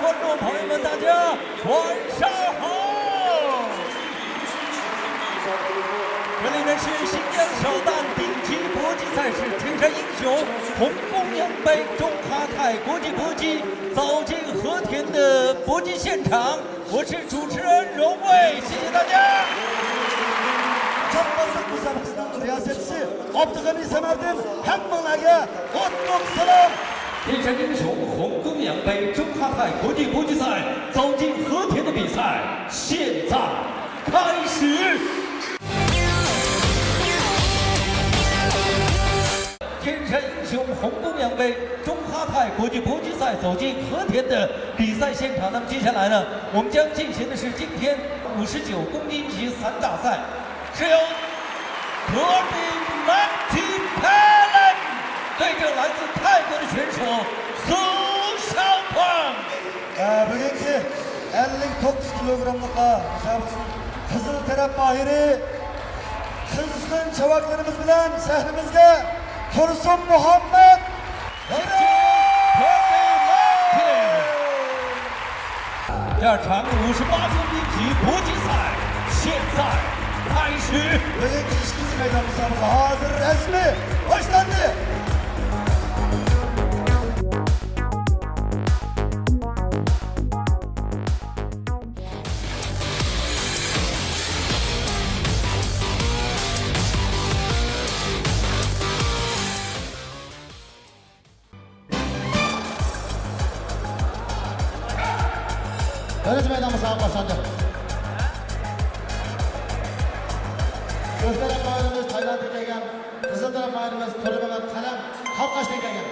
观众朋友们，大家晚上好！这里呢是新疆首档顶级搏击赛事“天山英雄”红公羊杯中哈泰国际搏击走进和田的搏击现场，我是主持人荣卫，谢谢大家。 Çaprazlık müsabakasının riyasetçisi Abdülgani Semer'den hammalarga qutlug' salom. 天山英雄红公羊杯中哈泰国际搏击赛走进和田的比赛现在开始。天山英雄红公羊杯中哈泰国际搏击赛走进和田的比赛现场。那么接下来呢，我们将进行的是今天59公斤级散打赛，是由格比曼提佩伦对阵来自泰国的选手苏少鹏。Bugungi 59 kilogramlik müsabakasının qizil taraf mohiri qizg'in chavaklarimiz bilan sahnimizga Tursun Muhammed. 第二场58公斤级搏击赛现在开始。 Bugungi ishchi maydon musobaqasi hozir rasmiy boshlandi. Birinci meydan müsabaka başlandı. Göz taraf mahirimiz Tayland'dan kelgan, qizil taraf mahirimiz To'ramamat Qalam Xalqashdan kelgan.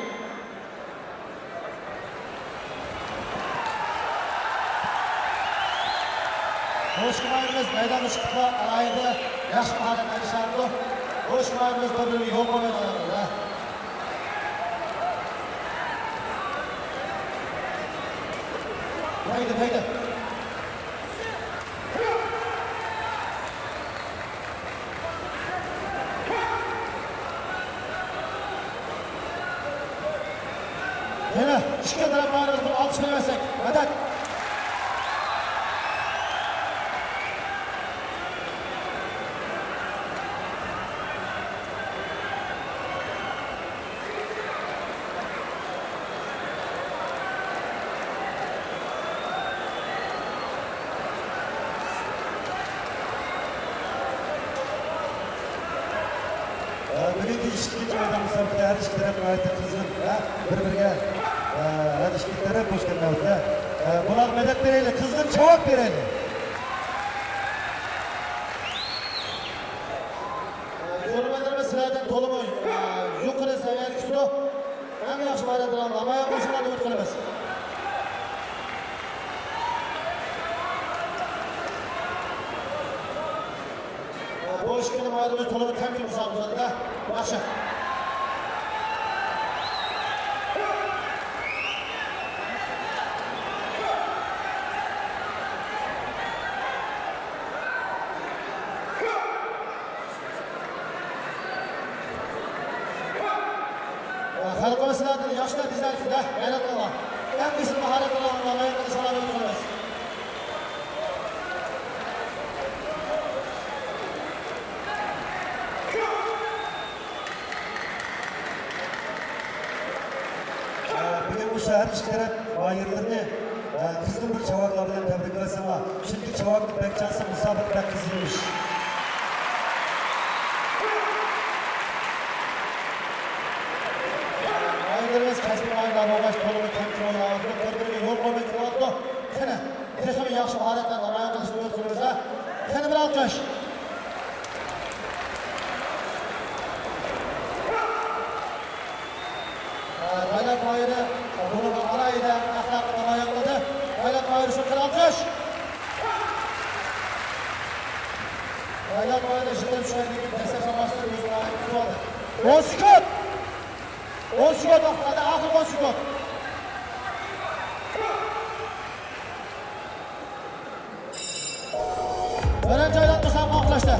Qo'shiq mahirimiz maydonga chiqib alayida yaxshi mahorat qilishardi. Qo'shiq mahirimiz bir-biriga yo'l qo'ymaydi. Haydi. Yine iki taraf bağırırız, bunu alkış vermezsek. Medet. Bugungi ishchilik maydon musobaqada har ikki taraf g'oyatda qizg'in bir-biriga ishchiliklar qo'shgan navbatda bular madad beraylik, qizg'in javob beraylik. Ko'rmalarimiz sizlardan to'liq yuqori saviyali kuchli, eng yaxshi mahorat bilan namoyon qilishlarni umid qilamiz. Bu ishkini maydonimiz to'liq tamkin musobaqasida yaxshi. Xalqimiz sizlardan yosh natijalarida g'ayrat qilgan, eng qizil mahorat bilan namoyon qilishlarni umid qilamiz. Bu şehir iki taraf bayırlarını kızgın bir çavakla bilen tebrik edersin ama çünkü çavaklık bekçansı musabıkta kızılmış. Bayırlarımız keskin bayırlar olgaç tolumu temkin olarak birbirine yol koymak olarak sene tekrar yaxşı maharetler var ayağı kılışını ötürümüzde seni bir alkış. Bayrak bayırı bunu alayda ahlaklı ayakladı. Bayrak bayırı şu kral alkış. Bayrak bayırı şimdi şu andaki destek savaşları gözüne ayaklısı 10 sekund. 10 sekund vaxtlarda, ahir 10 sekund. Birinci aydan musabaqa oxlashdi.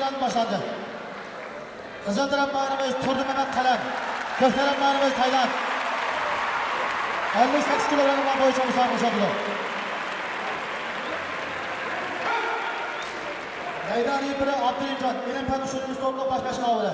raundi boshlandi. Qizil taraf bayrog'imiz Turdimamat Qalam, ko'k taraf bayrog'imiz Tailand. 58 kilogramm bo'yicha musobaqa o'tkazildi. Maydonning biri Abdulimjon, Ilm-fan usulimiz to'liq boshqacha ovida.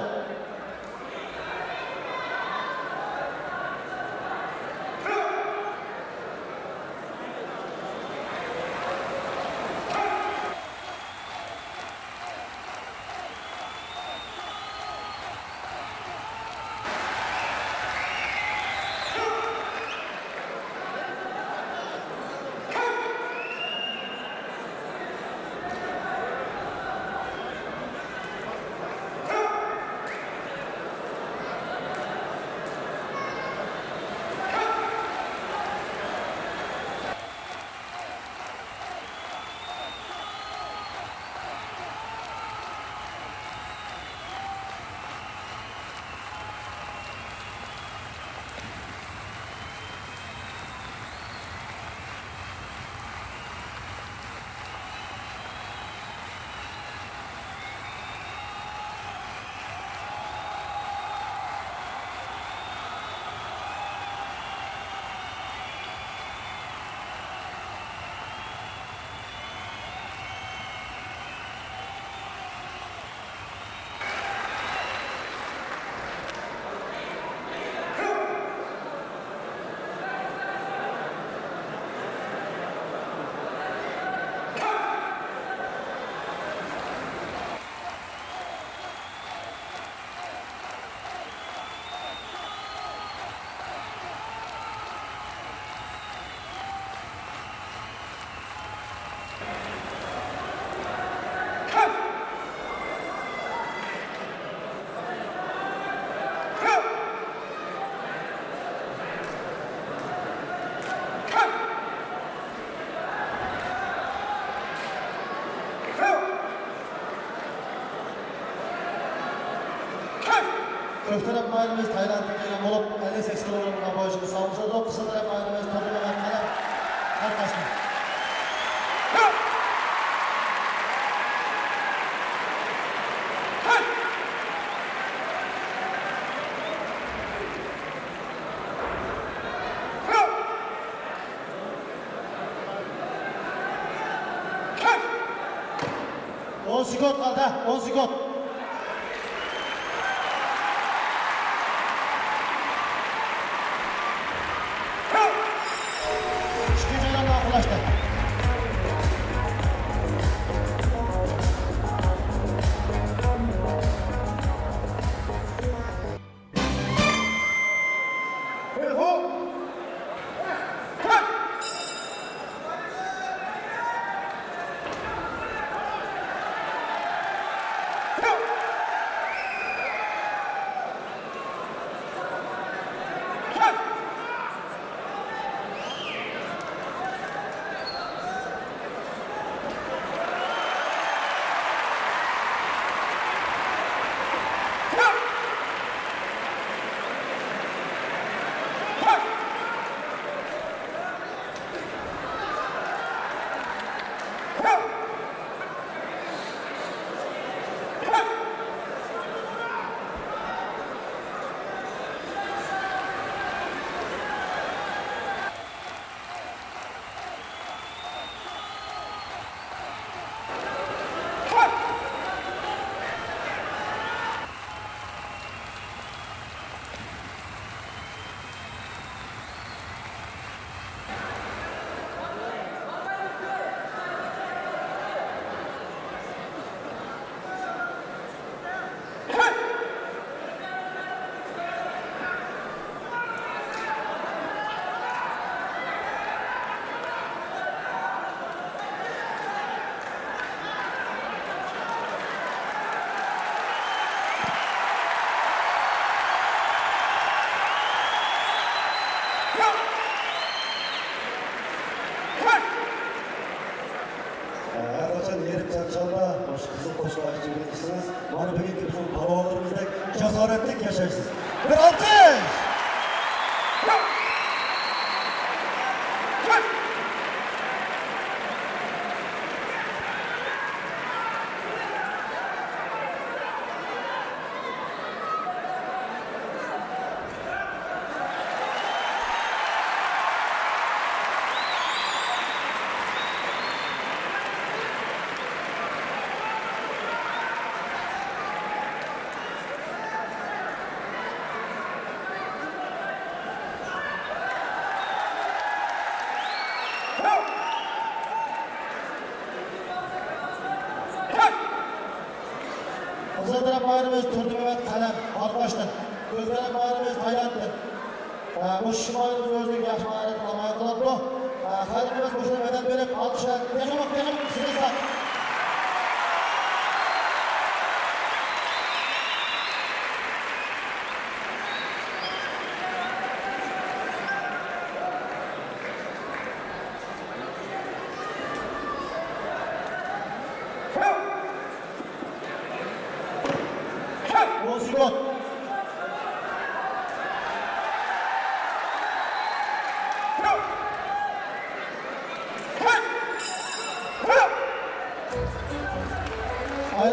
Ko'k taraf bayrog'imiz Tailanddan kelgan bo'lib, 58 kilogramm bo'yicha musobaqa o'tkazildi. Qizil taraf bayrog'imiz Turdimamat Qalam, Toshkent. On sekund qoldi, 10 sekund. Mana bugungi bizning balonlarimizdek jasoratli yashaysiz. Bir olqish! Kızıl taraf mahirimiz Turdi Mehmet Kalem, Arkaş'tan. Göz taraf mahirimiz Tayland'dan. Bu şimalimiz özünün yaş mahirini alamaya kıladı. Halimiz boşuna medet verip alkışlar. Teknik size sağ. Bozukot.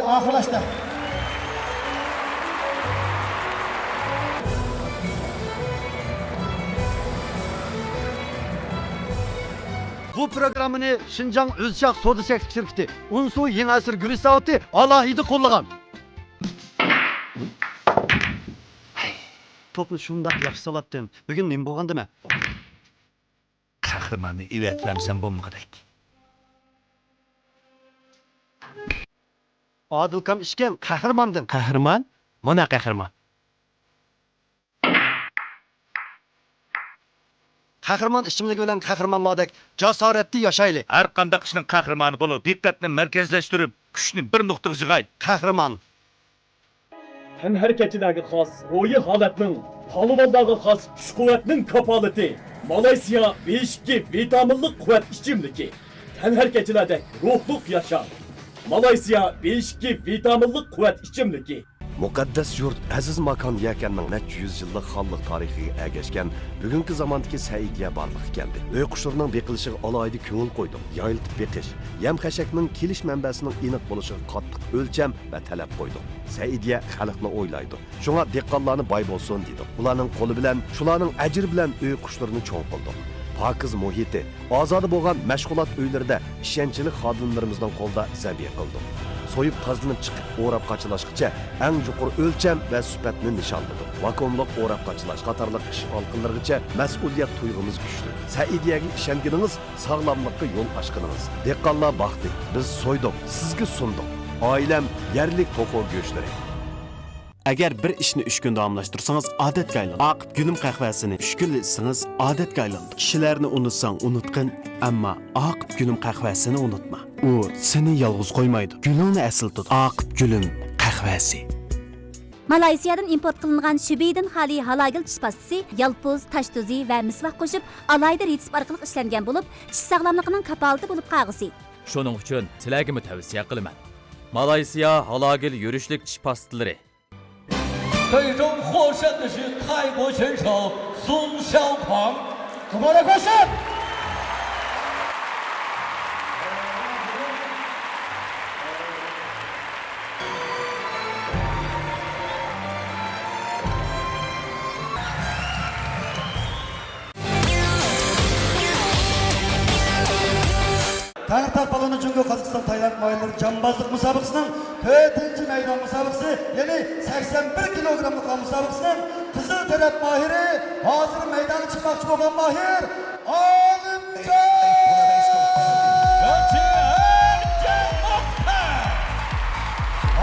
Ahırlaştı. Bu programını Şinjan Özçak Soda Seks Şirketi, Unsu Yeni Asır Gülüş Savati alayida qo'llagan. Topni shundoq yaxshi solatdim. Bugun nima bo'lgandimi? Qahramonni ivatlamsam bo'lmag'idek. Odilkam ishgan qahramondim. Qahramon? Mana qahramon. Qahramon ishimligi bilan qahramonlardek jasoratli yashayli. Har qanday ishning qahramoni bo'lib, diqqatni markazlashtirib, kuchni bir nuqtaga yig'ay. Qahramon. Tən hərəkətinəgi xas, ruhi halətinin, palivandagi xas kuch quvvatning kapolati. Malayziya B2 vitaminlik quvvat ichimligi. Tən hərəkətilərdə ruhluq yaşam. Malayziya B2 vitaminlik quvvat ichimligi. Muqaddas yurt aziz makon yakanning necha yuz yillik xonlik tarixiga ergashgan bugungi zamondagi Saidiya barliq keldi. Uy qushlarining beqilishiga alohida ko'ngil qo'ydim. Yoyiltib beqish, yam xashakning kelish manbasining aniq bo'lishiga qattiq o'lcham va talab qo'ydim. Saidiya xalqni o'ylaydi. Shunga dehqonlarni boy bo'lsin dedi. Ularning qo'li bilan, shularning ajri bilan uy qushlarini cho'ng qildi. Pakiz muhiti, ozodi bo'lgan mashg'ulot uylarida ishonchli xodimlarimizning qo'lida zabiy qildim. Soyup tazlanıp çıkıp o'rab qaçılashgacha eng yuqori o'lcham va sifatni nishonladik. Vakuumliq o'rab qaçılash qatorliq ish olqinlargacha mas'uliyat tuyg'umiz kuchli. Saidiyaga ishonganingiz sog'lomlikka yo'l ochganingiz. Dehqonlar baxti, biz so'ydik, sizga sundik. Oilam yerlik to'qo go'shtlar. Agar bir ishni 3 kun davomlashtirsangiz odatga aylanadi. Aqib gulum qahvasini 3 kun ichsangiz odatga aylanadi. Kishilarni unutsang unutqin, ammo aqib gulum qahvasini unutma. U seni yolg'iz qo'ymaydi. Gulingni asl tut. Aqib gulum qahvasi. Malayziyadan import qilingan Shibidin xali halagil tish pastasi, yalpuz, tash tuzi va misvaq qo'shib alayda retsep orqali ishlangan bo'lib, tish sog'lomligining kapolati bo'lib qolg'isi. Shuning uchun sizlarga tavsiya qilaman. Malayziya halagil yurishlik tish pastalari. 最终获胜的是泰国选手孙肖狂。主播的快胜。Tanrı Tapalını Cungo Kazakistan Tayland Mayılları Cambazlık Musabıksı'nın 4. meydan musabıksı yani 81 kilogramlık musabıksının Kızıl Terep Mahiri hazır meydana çıkmakçı olan Mahir Alimcan!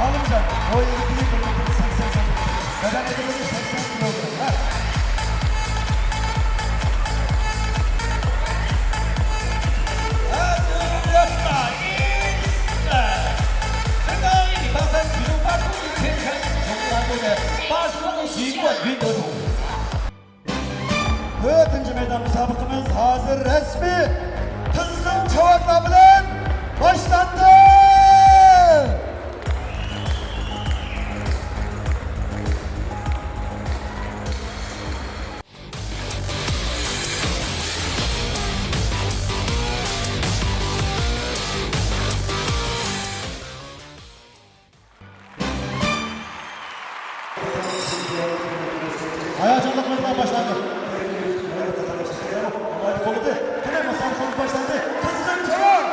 Alimcan, o ilgili kırmızı 88, beden edilmesi 80 kilogram. Dördüncü meydan müsabakımız hazır resmi kızgın çavakla bilen başlandı. Hayatçılık meydan başlandı. Hadi koludu. Kine masal kolu başlandı. Kızgın çavak.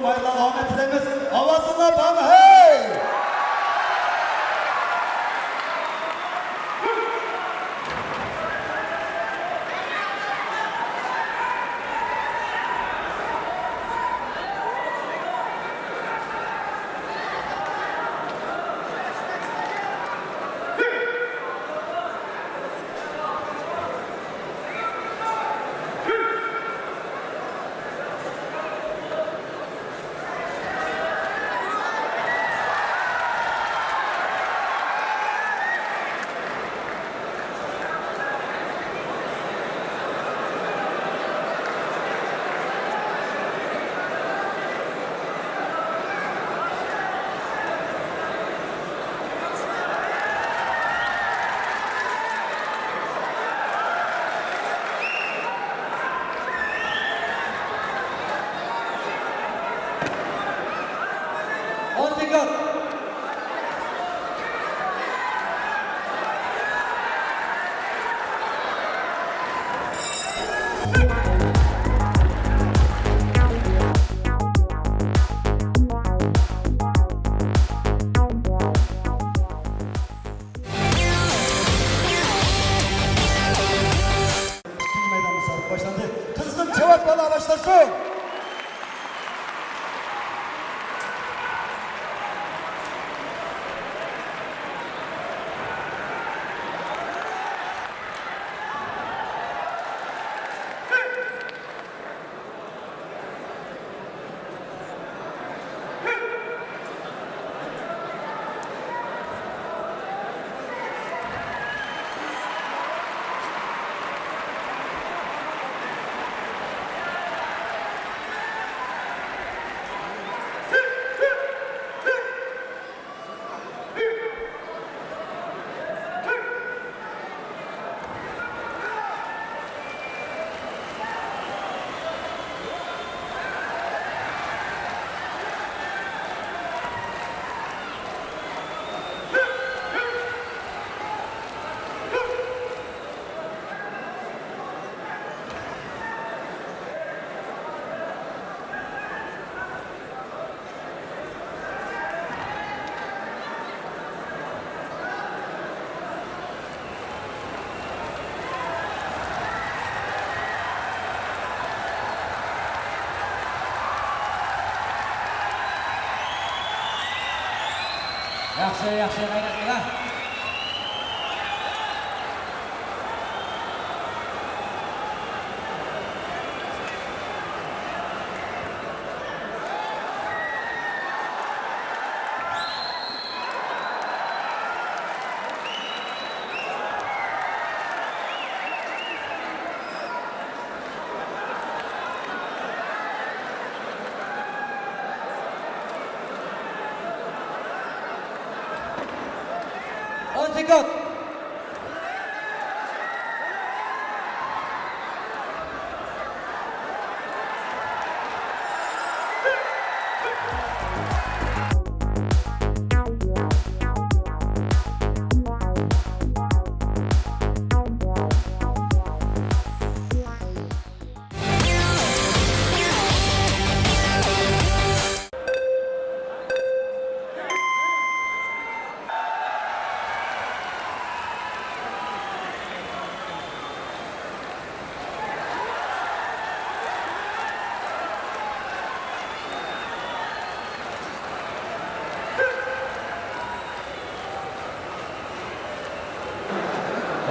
mayla Ahmet dilemiz. Avazınla bana hey! Meydan müsabık başlandı. Kızgın cevaplarla başlasın. Yaxshi, yaxshi, g'ayrat. Sekund.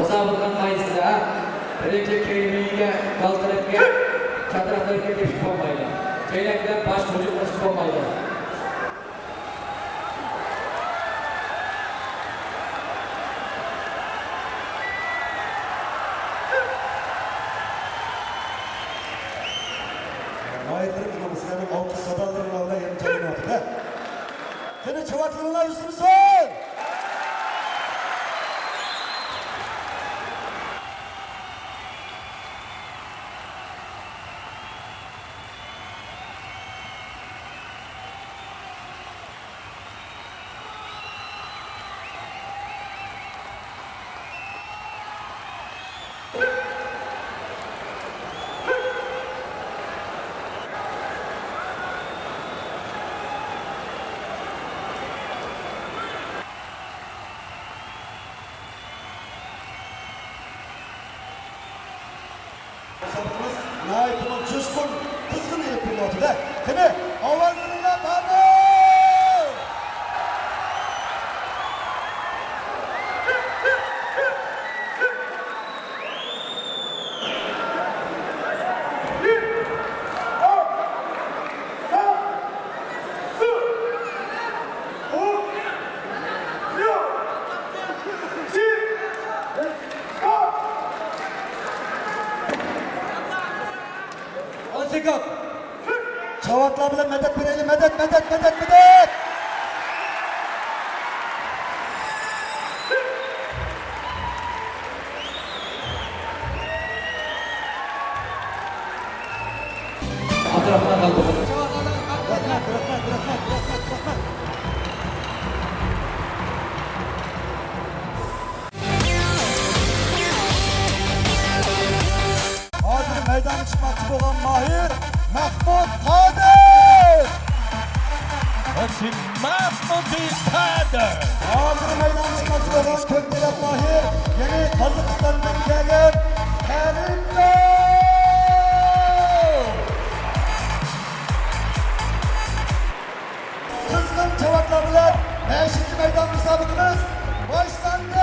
Musobaqaning maysida birinchi kiyimiga qaltiribga chatiraqlarga tepib bo'lmaydi. Chaynakdan bosh hujum qilish bo'lmaydi. Mayetlerin kılmasının altı sadaların avla yeni tanımadı da. Seni çıvatlığına üstümüzün! müsabıqımız nəhayət coşqun, qızğın elib beriyotidə. Qani, ovozingizlar barmi? Ansikap. Çavatlar bilan medet bereyli, medet. Atrafına kaldırın. Hazır meydana çıkmakçı olan Mahir Mahmud Kadir. Hasim Mahmud Kadir. Hazır meydana çıkmakçı olan Köktelet Mahir yeni Kazakistan'dan gelgen Kerimcan. Kızgın cevaplar bilen 5. meydan müsabıkımız başlandı.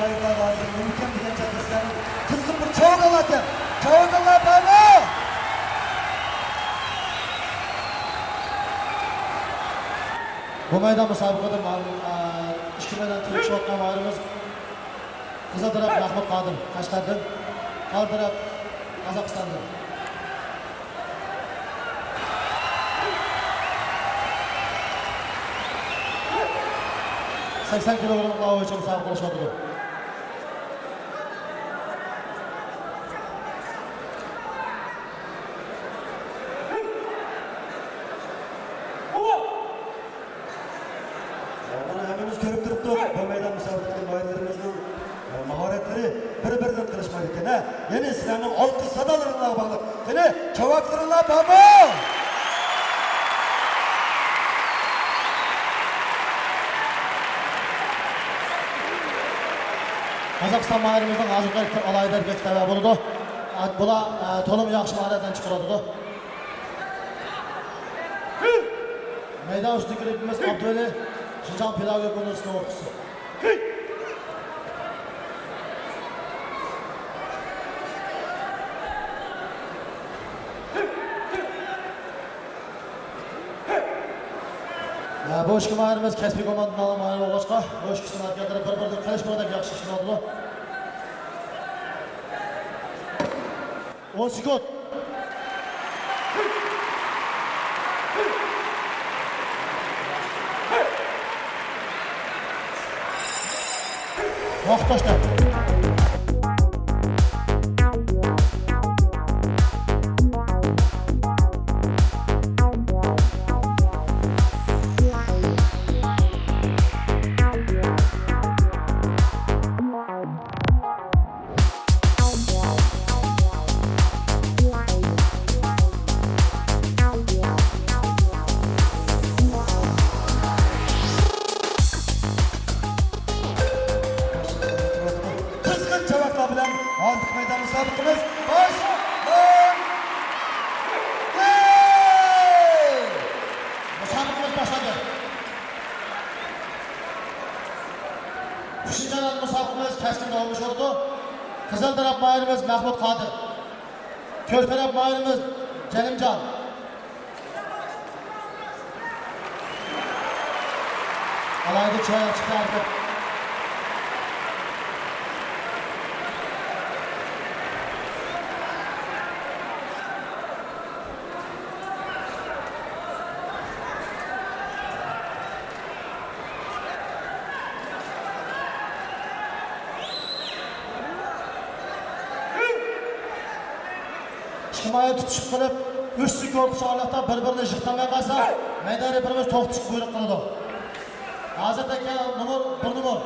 Sayınlar Hazır, mümkün bir çatışların kızgın bir çavuk anlatın. Çavuk anlatın. Bu meydan müsabakada iki meydan Türk şokla varımız Kızıl taraf Mahmut Kadir, Kaşgar'dan, Kar taraf Kazakistan'dan. ...80 kilogramlık lava için müsabaka oluşmadı. Hemimiz görüp duruptuk. Bu meydan müsabakasının bayırlarımızın maharetleri bir-birinden kırışmaydı ki ne? Yeni silahının altı sadalarına bağlı. Yine çavaklarına bağlı. Kazakistan mahirimizin azıqlar alaylar geçtəvə buludu. Bula tolum yaxşı maharətdən çıxırdı. Meydan üstü gripimiz Abdüveli Şincan Pedagogik Üniversitesi okusu. Bu işki mahirimiz kəsbi komandanın alın mahiri olacaq. Bu işki sınavkətləri bir-birdə qəlişmədə yaxşı işin oldu. 10 sekund. Vaxt başlar. Artık meydan müsabakımız başlasın. Müsabakımız başladı. Üçüncü müsabakımız keskin olmuş oldu. Kızıl taraf mahirimiz Mahmut Kadir. Kör taraf mahirimiz Celimcan. Alaydı çaya çıktı artık. Şimaya tutuşup kılıp, üç sekund çağırlıqda bir-birini jıqtamaya qalsa, meydan reperimiz to'xtishib buyruq qiladi. Hazır aka numar 1 numar.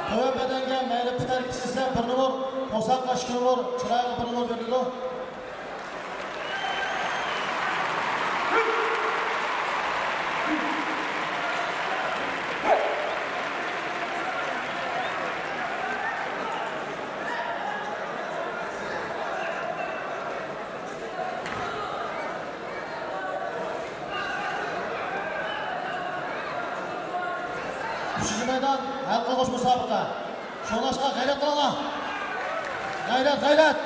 Töven bedenge mayli pitar kishisi 1 numar, qo'saqqa 2 numar, chiroyli 1 numar berildi. Üçüncü meydan, halka koş müsabaka. Şolaşka gayret kılana. Gayret, gayret.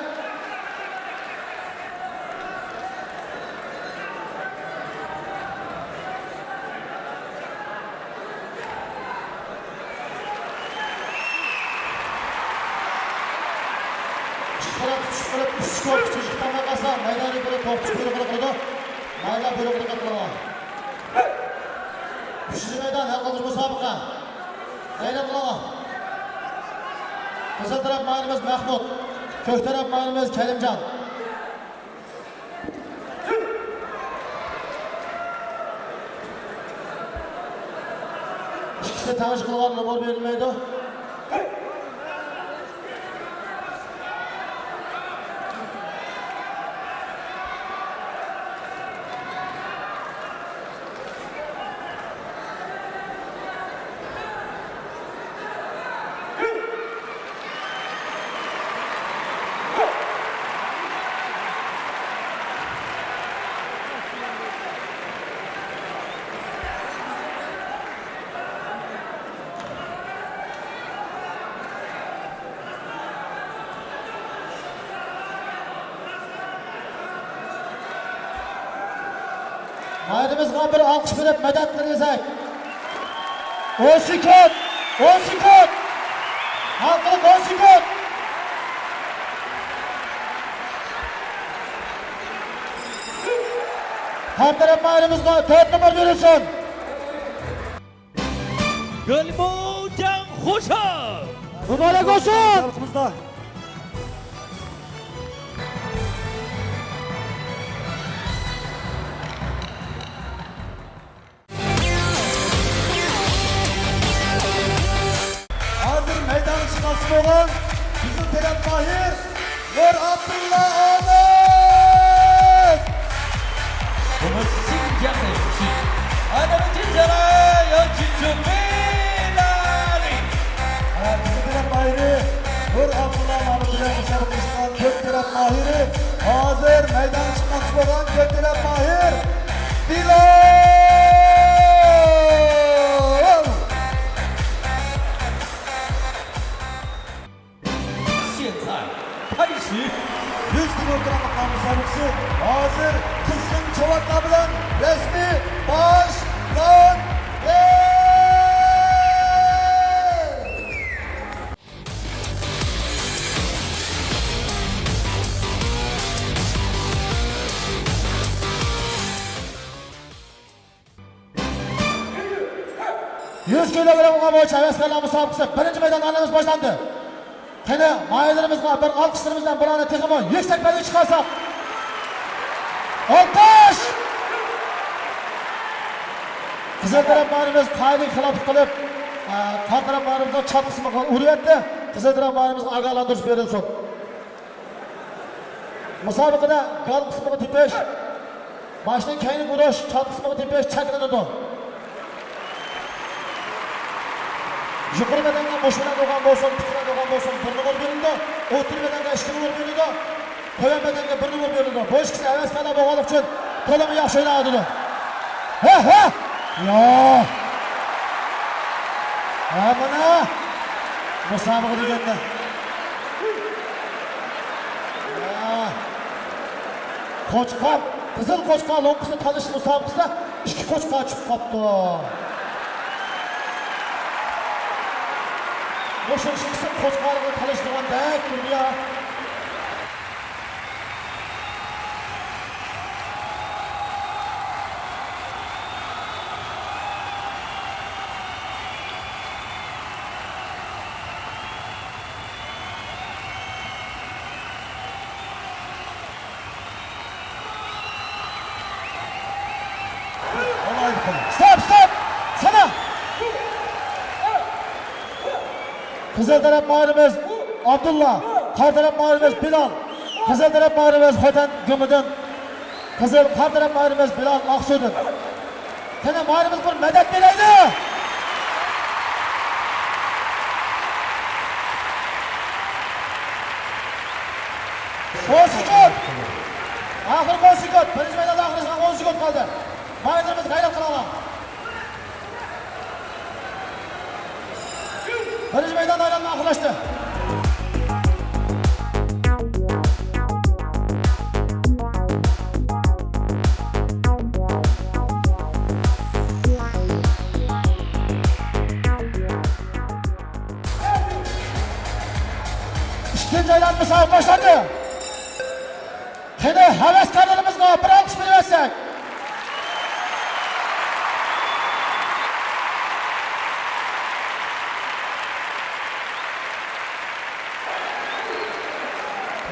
Çıkıra tutuşup kılıp, üç skor küçücükten kalsa, meydanı böyle tohtuş buyruğunu kıldı. Mayla buyruğunu kıldı. Üçüncü meydan, halka koş müsabaka. Gayret kılana. Kızıl taraf mahirimiz Mahmut. Kök taraf mahirimiz Kerimcan. İkisi tanış kılgan numar verilmeydi. Ayrımızga bir alkış verip medet verecek. 10 sekund. 10 sekund. Halkılık 10 sekund. Her taraf ayrımızga 4 numara verilsin. Gülmocan Hoşa. Mübarek olsun. Halkımızda. Hazır meydan çıkması olan Kızıl Terap Mahir Nur Abdullah Ahmet. 我们新疆的勇士，那么接下来要请出米拉里。 Kızıl Terap Mahir'i Nur Abdullah Mahmut'la müsabakasından Kök Terap Mahir'i hazır meydan çıkması olan Kök Terap Mahir Bilal. 现在开始， 100 kilogram makam müsabakası hazır kızgın çavakla bilen resmi başlandı. Yüz kilogramga bo'yicha havaskorlar musobaqasi birinchi maydon anlamız boshlandi. Qani maylarimizga bir alqishlarimiz bilan bularni texmo yuksak balandga chiqarsak. Alqish! Qizil taraflarimiz qaylik xilof qilib, qor taraflarimizga chap qismiga uryapti. Qizil taraflarimizga ogohlantirish berilsin. Musobaqada gal qismiga tepish, boshdan keyin urish, chap qismiga tepish cheklanadi. Yuqori bedanga boshlangan bo'lgan bo'lsin, tikran bo'lgan bo'lsin, bir numar berildi. O'tir bedanga 2 numar berildi. Qo'yan bedanga 1 numar berildi. Bu ikkisi havaskorlar bo'lganlik uchun to'limi yaxshi o'ynadi. Ha! Yo! Ha mana musobaqa deganda. Qo'chqor, qizil qo'chqor lo'nqisini tanish musobaqasida 2 qo'chqor chiqib qopti. Boşun çıksın koçkarını tanıştıran dek dünya. Stop! Sana! Kızıl taraf mahirimiz Abdullah, kar taraf mahirimiz Bilal, kızıl taraf mahirimiz Hoten Gümüdün, kar taraf mahirimiz Bilal Aksudun. Sana mahirimiz bir medet dileydi. Konsikot! Ahir konsikot! Birinci meydanda ahirisinden konsikot kaldı. Mahirimiz gayret kılalım. Birinci meydan aylanma akıllaştı. İkinci aylanma sahip başlandı. Şimdi heveskarlarımızla bir alkış verirsek.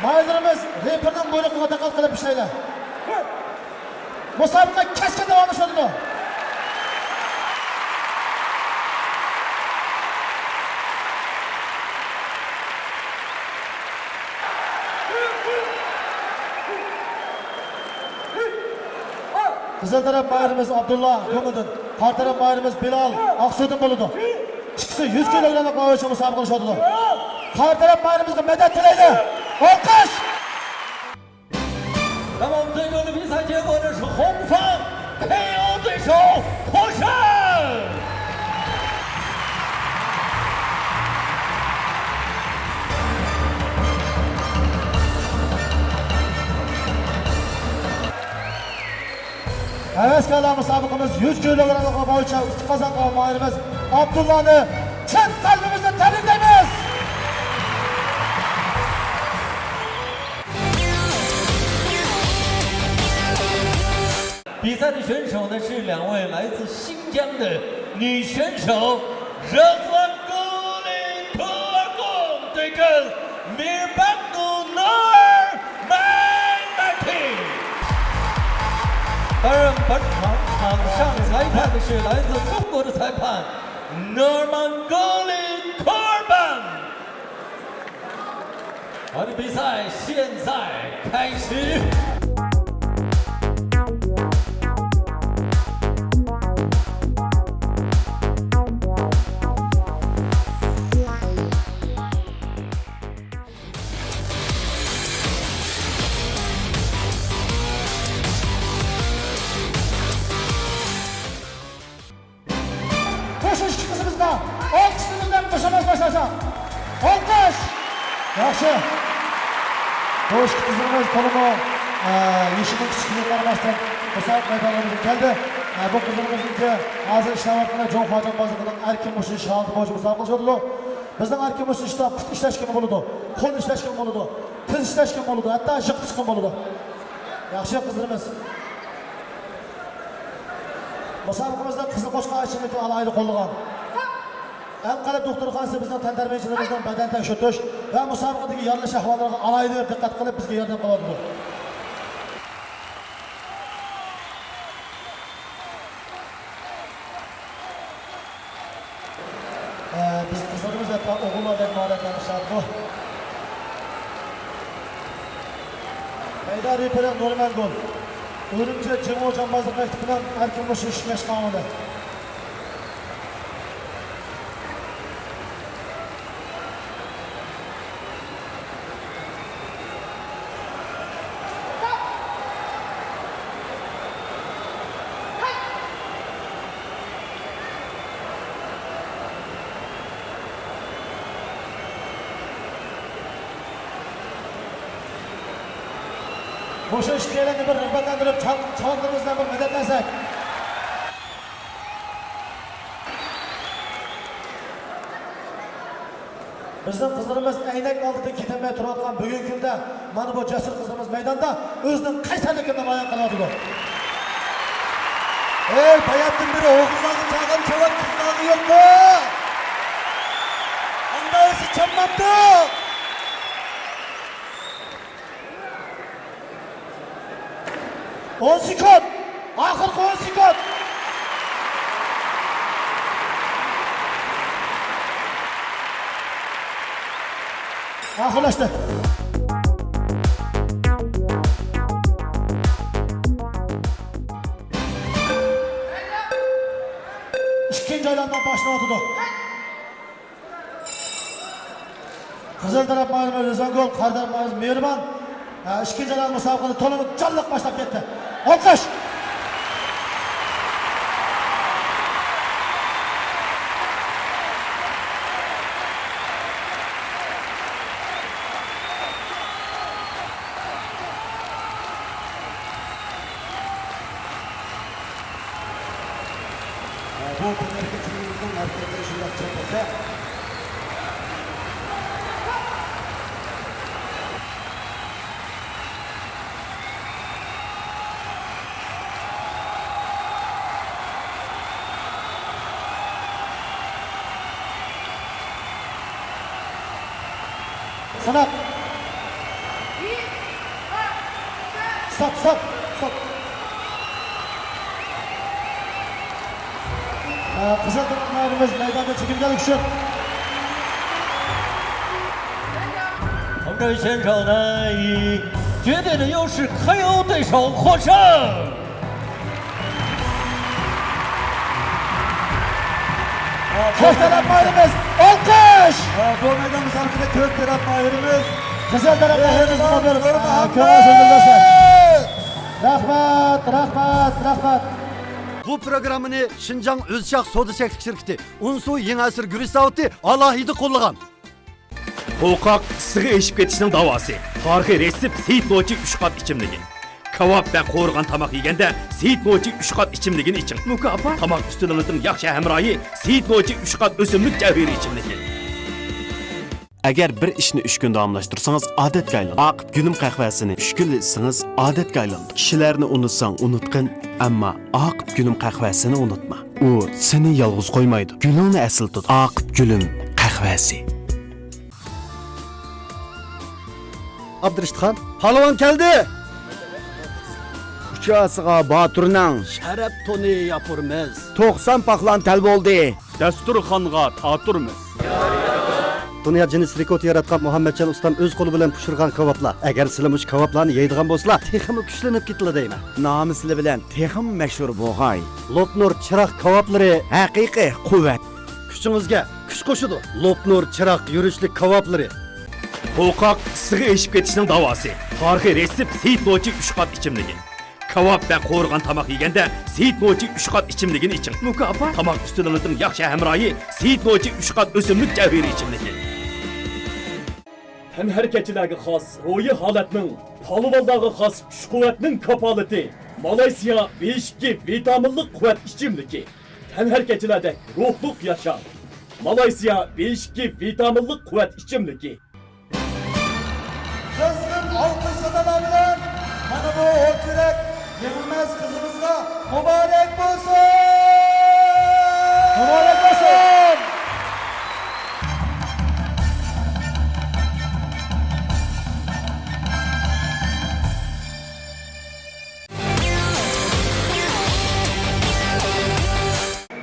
Maylarımız reperden buyrukluğa takal kılıp işleyler. Musabaqa keskin devam ediyor. Kızıl taraf bayırımız Abdullah Gümüdün, kar taraf bayırımız Bilal Aksudun buludu. İkisi 100 kilogramlık mağabeçe musabaqa oluşadılar. Kar taraf bayırımızga medet dileydi. Alkış! 那么我们最终的比赛结果呢是红方 KO 对手获胜。Heveskarlar müsabıkımız 100 kilogramlık boyunca üstü kazangan mahirimiz Abdullah'ı çift kalbimizle tebrikleyiz.比赛的选手呢是2位来自新疆的女选手热欢古里图尔贡对阵米尔班努诺尔麦麦提。担任本场场上裁判的是来自中国的裁判Norman Golin Korban。好的，比赛现在开始。Koşuş kısmımızda alkışımızdan koşamaz başlarsa. Alkış! Yaxşı. Koşuş kısmımız konumu yeşilin küçüklüğü karmasından müsait meydanlarımızın geldi. Bu kızımızın ki hazır işlevatına John Facan bazılarının erken boşu şahatı boşu müsabıqı oldu. Bizden erken boşu işte put işleşkimi boludu, kol işleşkimi boludu, tız işleşkimi boludu, hatta jık çıkım boludu. Yaxşı kızlarımız. Müsabıqımızda Qizil Qo'chqor ichimlikni alayli qo'llagan. Anqara doktorxonasi bizning tantarbiyachilarimizdan badan tekshirish va musobaqadagi yorilish ahvollariga alayli diqqat qilib bizga yordam qiladi. Biz qizlarimiz va o'g'illardan iboratlanishadi. Haydar Reperen Norman Gol. Örümce Cemo Cambazlık Mektubu'ndan erken başı işleş kanunu. Boşa işleyenleri bir rıhbatlandırıp çalandığımızdan bir medetlensek. Bizden kızlarımız aynak altında ketemeye turayotgan bugungi kunda mana bu jasur qizimiz maydonda o'zining qaysarligini namoyon qiladi. Ey, bayatdan beri o'g'illarni chaqirib cho'lab qizlarni yo'qmi? Andasi chammabdi. On sekund! Oxirgi 10 sekund! Oxirlashdi. İkinci aylandan başlamadı. Qizil taraf ma'lum Rezangol, qora taraf ma'lum Mehriman. İkinci aylan musobaqani to'liq jonliq boshlab ketdi. Alkış! Bu hareketlerimizden hareketleri şöyle yapacak. Sanat. Stop, stop, stop. Kızıl takımlarımız meydanda çekimdelik şu. 我们这位选手呢，以绝对的优势 KO 对手获胜。 Koş taraf mahirimiz, alkış! Bu meydan müsabakada kök taraf mahirimiz, Kızıl taraf mahirimiz olur. Köye sözülürse. Rahmat, rahmat, rahmat. Bu programını Şinjan Özşak Soda Çeklik Şirketi, Unsu Yeni Asır Gürüş Zavodi alohida qo'llagan. Qo'rqoq issiqqa eshib ketishning davosi. Tarixiy retsep Seyit Lochi 3 qat ichimligi. Kavap ve qo'rg'on tamoq yeganda Seyit Mochi 3 qat ichimligini iching. Mukofot tamoq ustunimizning yaxshi hamrohi Seyit Mochi 3 qat o'simlik javhariy ichimligi. Agar bir ishni 3 kun davomlashtirsangiz odatga aylanadi. Aqib gulim qahvasini 3 kun içsangiz odatga aylanadi. Kishilarni unutsang unutqin, ammo Aqib gulim qahvasini unutma. U seni yolg'iz qo'ymaydi. Gulingni asl tut. Aqib gulim qahvasi. Abdurishidxon, palvon keldi. Uçağısıga Batur'nang şarap toni yapırmız. 90 paklan tel boldi. Dasturxonga taturmiz. Dünya Guinness rekord yaratgan Muhammadjon ustam o'z qo'li bilan pishirgan kebablar. Agar sizlar mush kebablarni yeydigan bo'lsalar, texmi kuchlanib ketdilar deyman. Nomisli bilan texim mashhur bo'lg'ay. Lopnur chiroq kebablari Haqiqiy quvvat. kuchingizga kuch qo'shadi. Lopnur chiroq yurishlik kebablari. Qo'rqoq issiq eshib ketishning davosi. Tarixiy resept Seyit Mochi 3 qat ichimligi. Kavap ve qo'rg'on tamoq yeganda Seyit Mochi 3 qat ichimligini iching. Mukofot tamoq ustunimizning yaxshi hamrohi Seyit Mochi 3 qat o'simlik javhariy ichimligi. Tenherkeçilerge xas, ro'yi holatning, palvonlarga xas kuch-quvvatning kapolati. Malayziya 5 vitaminlik quvvat ichimligi. Tenherkeçilerde ruhluq yaşam. Malayziya 5 vitaminlik quvvat ichimligi. Kızgın alkış sadalar bilen mana bu ortürek yenilmez kızımızga mübarek olsun. Mübarek olsun.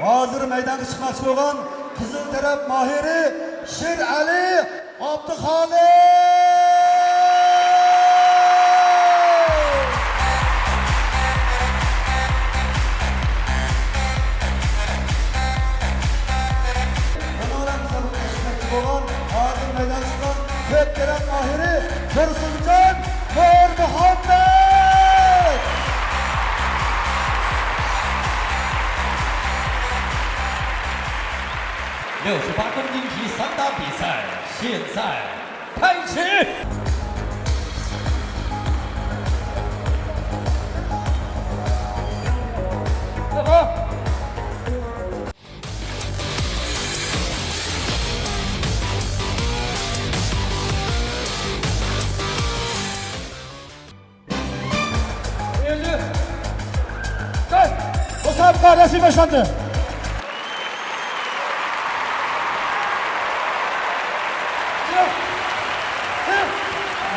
Hazır meydana çıkmak olan Kızıl taraf mahiri Şir Ali Abdülhalim. Hazır meydan çıkan Kök Kerem Mahiri Dursuncan Nur Muhammed. 68公斤级散打比赛现在开始。Müsabaka resmi başlandı.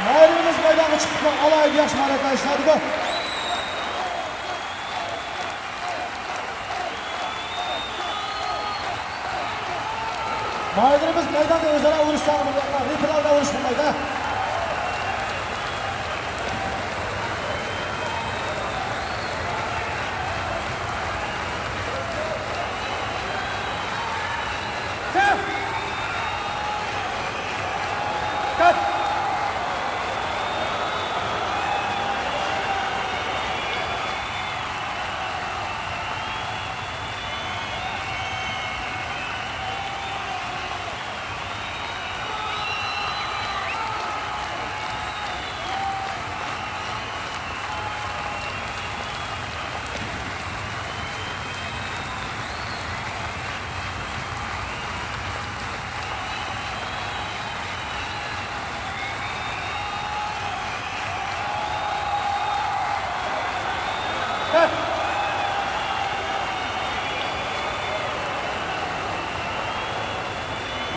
Mayrimiz meydana çıktık. Alayı yaş maraka işladık. Mayrimiz meydanda özara vuruş sağlamaklar. Ripilarda vuruş bulmaydı.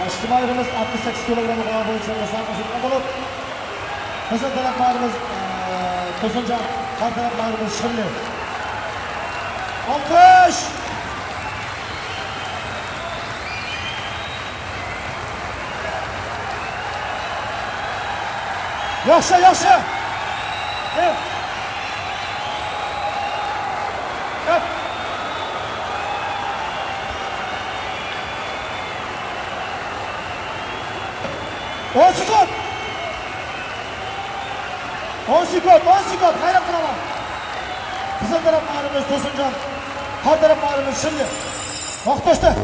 Aşkı mayrimiz 68 kilogramı kadar boyunca yasan koşulma bulup Kızıl taraf mayrimiz Tosuncan, kar taraf mayrimiz Şırlı. Alkış! Yaşa yaşa! Evet. Evet. 10 sekund. 10 sekund, 10 sekund. Hayran kılaman. Kızıl taraf mağarımız Tosuncan. Kar taraf mağarımız şimdi. Vakit geçti.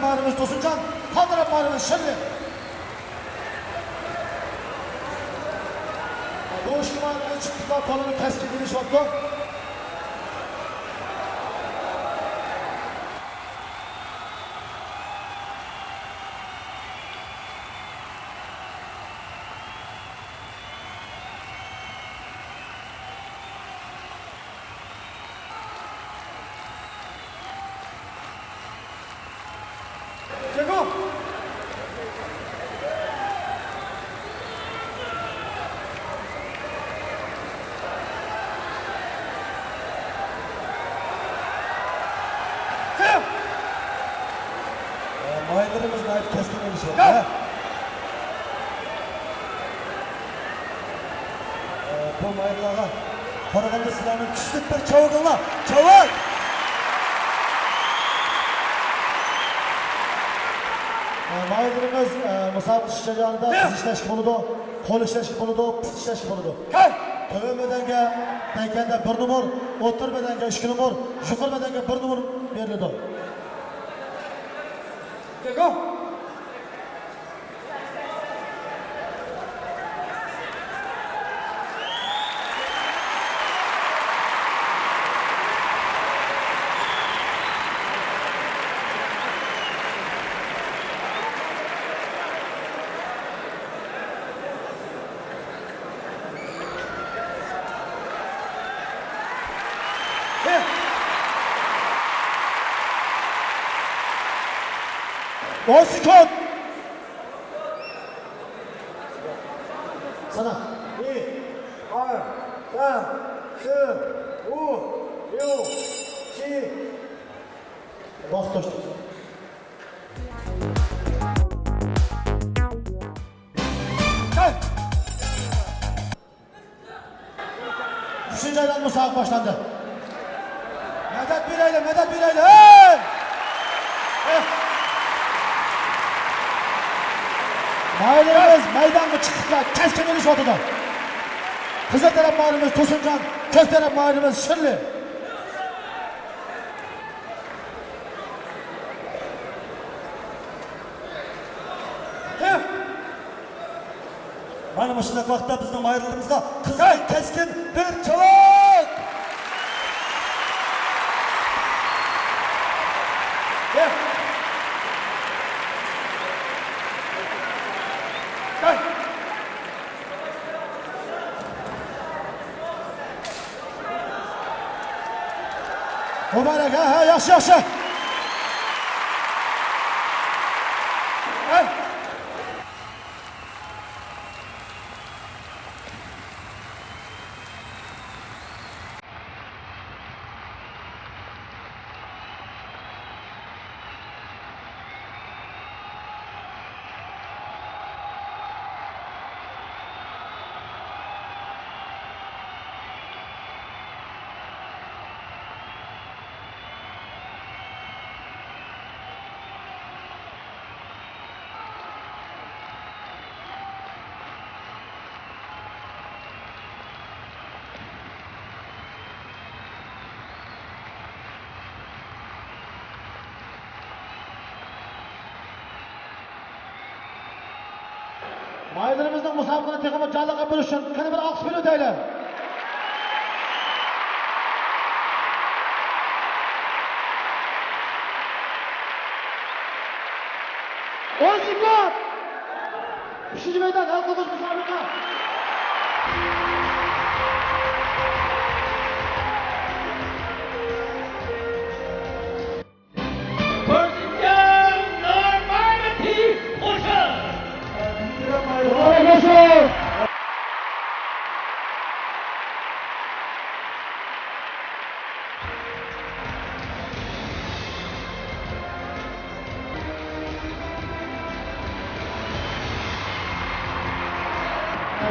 mahirimiz Tosuncan, sağ taraf mahirimiz Şenli. Doğuş mahirimiz çıktıklar, kolunu keskin giriş oldu. Ceko! Sen! Maylarımız naif keskin geliş oldu. Ha? Bu maylarına Karaganda silahının küçük bir çavukla. Çavuk! Maylarımız musabık işlerinde kız işleşki buludu, kol işleşki buludu, pıt işleşki buludu. Tövbe bedenge denkende bir numar, otur bedenge 2 numar, yukarı bedenge 1 numar verildi. Go! On sekund. Sana. 1, 2, 3, 4, 5, 6, 7. Vaqt to'xtadi. Üçüncü aydan müsabak başlandı. Medet Bireyli, Medet Bireyli. Hey! Maylarımız meydanı çıktıklar, keskin geliş ortada. Kızıl taraf mahirimiz Tosuncan, kök taraf mahirimiz Şirli. Aynı başındaki vakitte bizim mahirlerimizde kızıl keskin bir çabuk. Mübarek ha yaxşı yaxşı. Hey. Maylarımızın musabakını tekrar canlı bölüşün. Kını bir alkış bir öteyle. Oziklar! 3. meydan halkımız musabaka.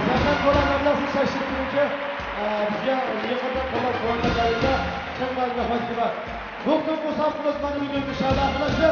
Zaten kolanlarla şaşırtınca bizga yaqinda qo'llar qo'yilganlarida kim ma'lumot var. Bu kun musabaqamiz mana bugungi sharh qilishi